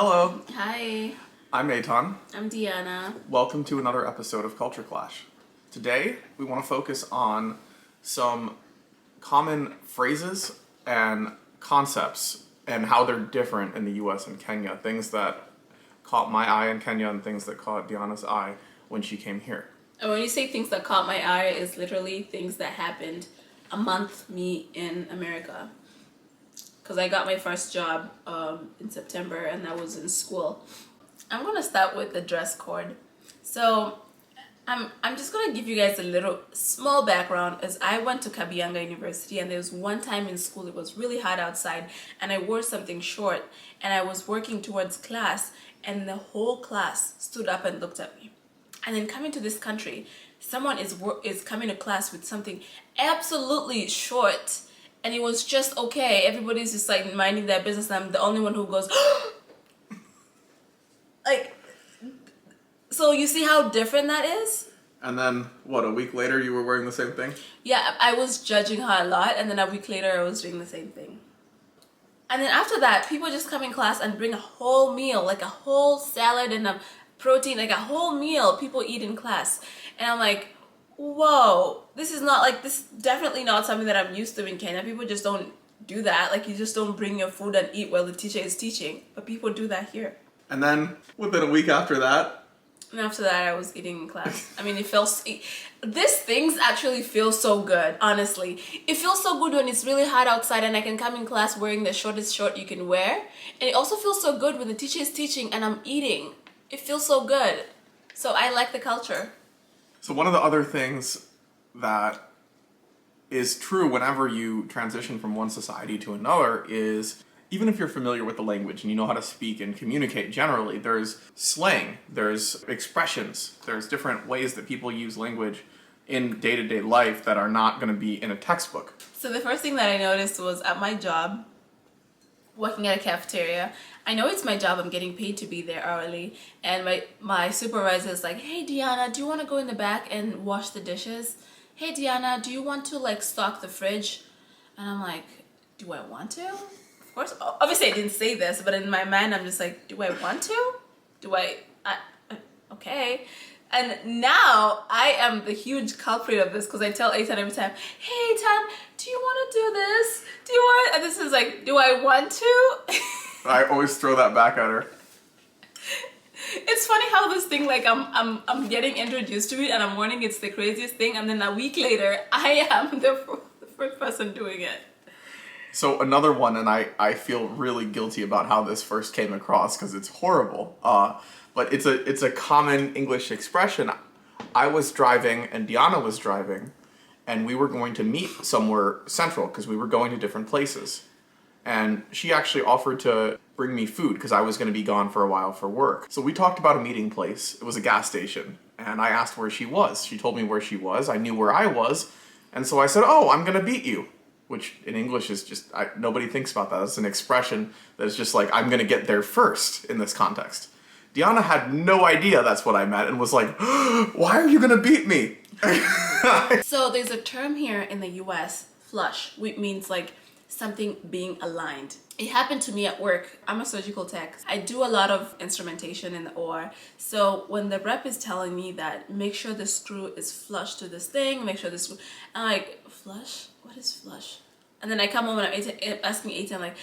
Hello, Hi, I'm Eitan. I'm Deanna. Welcome to another episode of Culture Clash. Today, we want to focus on some common phrases and concepts and how they're different in the US and Kenya. Things that caught my eye in Kenya and things that caught Deanna's eye when she came here. And when you say things that caught my eye, is literally things that happened a month me in America. Because I got my first job in September and I was in school. I'm going to start with the dress code. So I'm just going to give you guys a little small background as I went to Kabianga University, and there was one time in school it was really hot outside and I wore something short and I was working towards class and the whole class stood up and looked at me. And then coming to this country, someone is coming to class with something absolutely short and it was just okay. Everybody's just like minding their business and I'm the only one who goes like, so you see how different that is? And then, a week later you were wearing the same thing? Yeah, I was judging her a lot, and then a week later I was doing the same thing. And then after that, people just come in class and bring a whole meal, like a whole salad and a protein, like a whole meal people eat in class. And I'm like, whoa, this is definitely not something that I'm used to in Kenya. People just don't do that. Like, you just don't bring your food and eat while the teacher is teaching. But people do that here. And then, within a week after that... And after that, I was eating in class. I mean, these things actually feel so good, honestly. It feels so good when it's really hot outside and I can come in class wearing the shortest short you can wear. And it also feels so good when the teacher is teaching and I'm eating. It feels so good. So I like the culture. So one of the other things that is true whenever you transition from one society to another is, even if you're familiar with the language and you know how to speak and communicate generally, there's slang, there's expressions, there's different ways that people use language in day-to-day life that are not going to be in a textbook. So the first thing that I noticed was at my job, working at a cafeteria. I know it's my job, I'm getting paid to be there hourly, and my supervisor is like, hey Deanna, do you want to go in the back and wash the dishes? Hey Deanna, do you want to stock the fridge? And I'm like, do I want to? Of course, obviously I didn't say this, but in my mind I'm just like, do I want to? Okay. And now I am the huge culprit of this because I tell Eitan every time, hey Eitan, do you want to do this? And this is like, do I want to? I always throw that back at her. It's funny how this thing, I'm getting introduced to it and I'm warning it's the craziest thing, and then a week later I am the first person doing it. So another one, and I feel really guilty about how this first came across because it's horrible, but it's a common English expression. I was driving and Deanna was driving and we were going to meet somewhere central because we were going to different places. And she actually offered to bring me food because I was going to be gone for a while for work. So we talked about a meeting place. It was a gas station. And I asked where she was. She told me where she was. I knew where I was. And so I said, oh, I'm going to beat you. Which in English is just, nobody thinks about that. It's an expression that is just like, I'm going to get there first in this context. Deanna had no idea that's what I meant and was like, why are you going to beat me? So there's a term here in the US, flush, which means something being aligned. It happened to me at work. I'm a surgical tech. I do a lot of instrumentation in the OR. So when the rep is telling me that, make sure the screw is flush to this thing, make sure the screw, I'm like, flush? What is flush? And then I come home and I'm asking Eitan, like,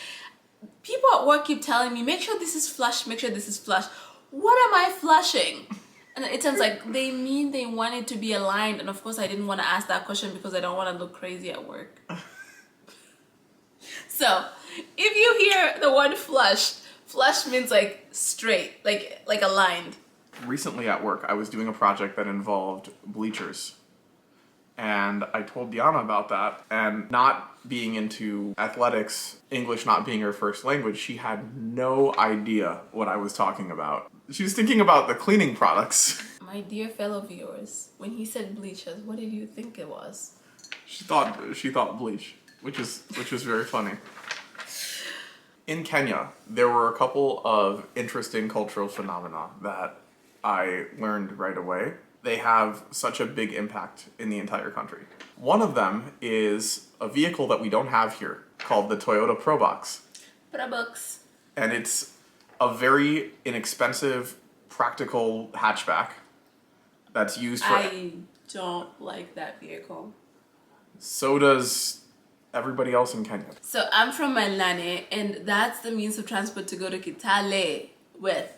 people at work keep telling me, make sure this is flush, make sure this is flush. What am I flushing? And it sounds like they mean they want it to be aligned. And of course I didn't want to ask that question because I don't want to look crazy at work. So, if you hear the word flush means straight, like aligned. Recently at work, I was doing a project that involved bleachers. And I told Deanna about that. And not being into athletics, English not being her first language, she had no idea what I was talking about. She was thinking about the cleaning products. My dear fellow viewers, when he said bleachers, what did you think it was? She thought bleach. Which was very funny. In Kenya, there were a couple of interesting cultural phenomena that I learned right away. They have such a big impact in the entire country. One of them is a vehicle that we don't have here called the Toyota Probox. Probox. And it's a very inexpensive, practical hatchback that's used for... I don't like that vehicle. So does everybody else in Kenya. So I'm from Malane, and that's the means of transport to go to Kitale with.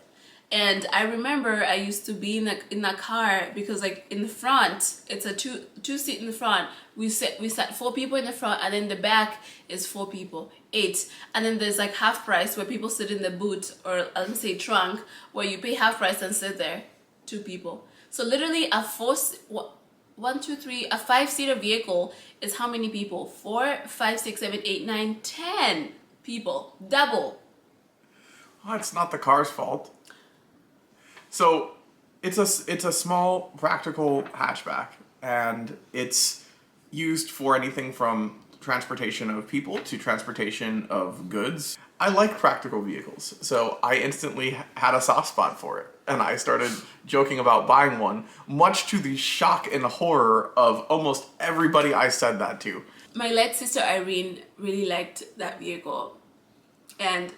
And I remember I used to be in a car because like in the front, it's a two seat in the front. We sat 4 people in the front, and in the back is 4 people, 8. And then there's like half price where people sit in the boot, or let's say trunk, where you pay half price and sit there, 2 people. So literally a 5-seater vehicle is how many people? 4, 5, 6, 7, 8, 9, 10 people, double. Oh, it's not the car's fault. So it's a small practical hatchback, and it's used for anything from transportation of people to transportation of goods. I like practical vehicles, so I instantly had a soft spot for it, and I started joking about buying one, much to the shock and horror of almost everybody I said that to. My late sister Irene really liked that vehicle, and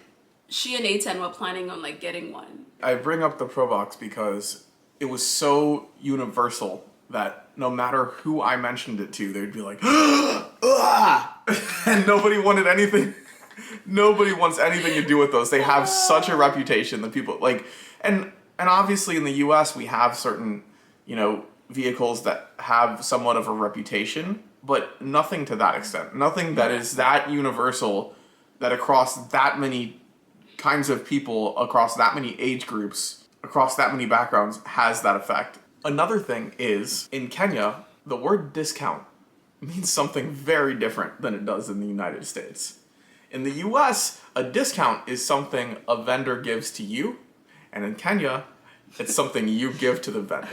she and Eitan were planning on like getting one. I bring up the Probox because it was so universal that no matter who I mentioned it to, they'd be like, ah! And nobody wanted anything. Nobody wants anything to do with those. They have such a reputation that people like, and obviously in the US we have certain, vehicles that have somewhat of a reputation, but nothing to that extent. Nothing that is that universal, that across that many kinds of people, across that many age groups, across that many backgrounds, has that effect. Another thing is, in Kenya, the word discount means something very different than it does in the United States. In the US, a discount is something a vendor gives to you, and in Kenya, it's something you give to the vendor.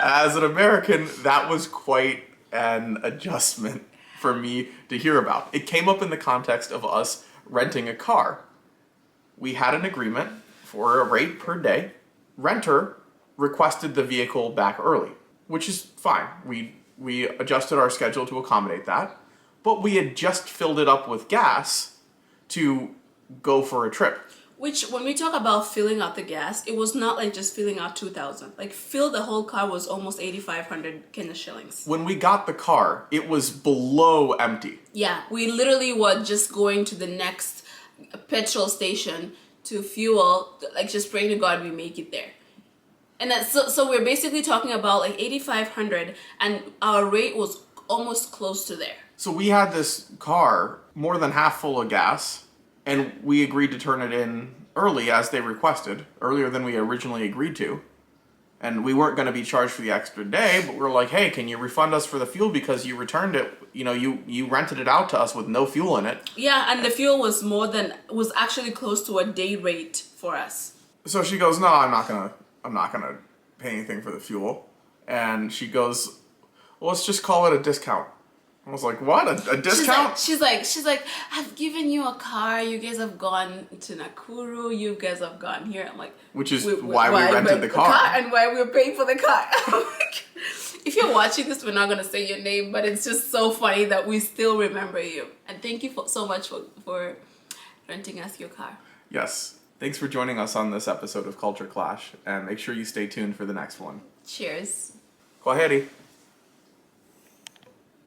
As an American, that was quite an adjustment for me to hear about. It came up in the context of us renting a car. We had an agreement for a rate per day. Renter requested the vehicle back early, which is fine. We adjusted our schedule to accommodate that, but we had just filled it up with gas to go for a trip. Which, when we talk about filling out the gas, it was not like just filling out 2,000. Like, fill the whole car was almost 8,500 Kenya shillings. When we got the car, it was below empty. Yeah, we literally were just going to the next petrol station to fuel, like just praying to God we make it there. And that's, so we're basically talking about like 8,500, and our rate was almost close to there. So we had this car more than half full of gas, and we agreed to turn it in early as they requested, earlier than we originally agreed to. And we weren't going to be charged for the extra day, but we were like, hey, can you refund us for the fuel because you returned it, you rented it out to us with no fuel in it. Yeah, and the fuel was actually close to a day rate for us. So she goes, no, I'm not gonna pay anything for the fuel. And she goes, well, let's just call it a discount. I was like, what? A discount? She's like, I've given you a car. You guys have gone to Nakuru. You guys have gone here. I'm like, which is why we rented the car. And why we were paying for the car. I'm like, if you're watching this, we're not going to say your name, but it's just so funny that we still remember you. And thank you so much for renting us your car. Yes. Thanks for joining us on this episode of Culture Clash, and make sure you stay tuned for the next one. Cheers. Kwaheri.